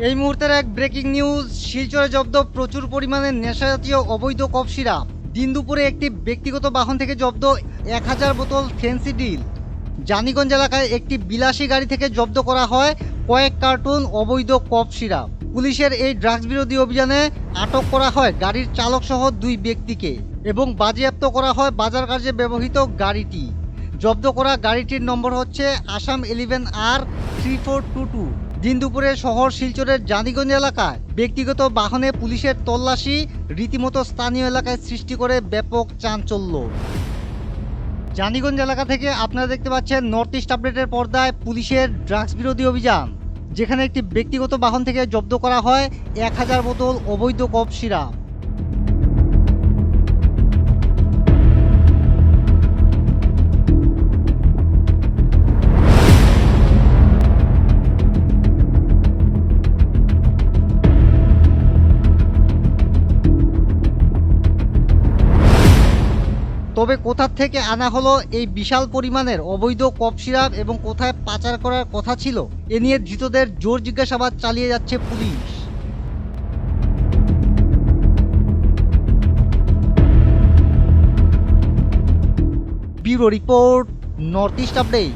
এই মুহূর্তের এক ব্রেকিং নিউজ। শিলচরে জব্দ প্রচুর পরিমাণে নেশাজাতীয় অবৈধ কফ সিরাপ। দিন দুপুরে একটি ব্যক্তিগত বাহন থেকে জব্দ 1000 বোতল ফেন্সিডিল। জানিগঞ্জ এলাকায় একটি বিলাসী গাড়ি থেকে জব্দ করা হয় কয়েক কার্টুন অবৈধ কফ সিরাপ। পুলিশের এই ড্রাগস বিরোধী অভিযানে আটক করা হয় গাড়ির চালক সহ 2 ব্যক্তিকে এবং বাজেয়াপ্ত করা হয় বাজার কার্যে ব্যবহৃত গাড়িটি। জব্দ করা গাড়িটির নম্বর হচ্ছে আসাম 11R3422। দিন দুপুরে শহর শিলচরের জানিগঞ্জ এলাকায় ব্যক্তিগত বাহনে পুলিশের তল্লাশি রীতিমতো স্থানীয় এলাকায় সৃষ্টি করে ব্যাপক চাঞ্চল্য। জানিগঞ্জ এলাকা থেকে আপনারা দেখতে পাচ্ছেন নর্থ ইস্ট আপডেটের পর্দায় পুলিশের ড্রাগস বিরোধী অভিযান, যেখানে একটি ব্যক্তিগত বাহন থেকে জব্দ করা হয় 1000 বোতল অবৈধ কফ সিরাপ। তবে কোথা থেকে আনা হলো এই বিশাল পরিমাণের অবৈধ কফ সিরাপ এবং কোথায় পাচার করার কথা ছিল, এ নিয়ে ধৃতদের জোর জিজ্ঞাসাবাদ চালিয়ে যাচ্ছে police. Bureau report, north east update.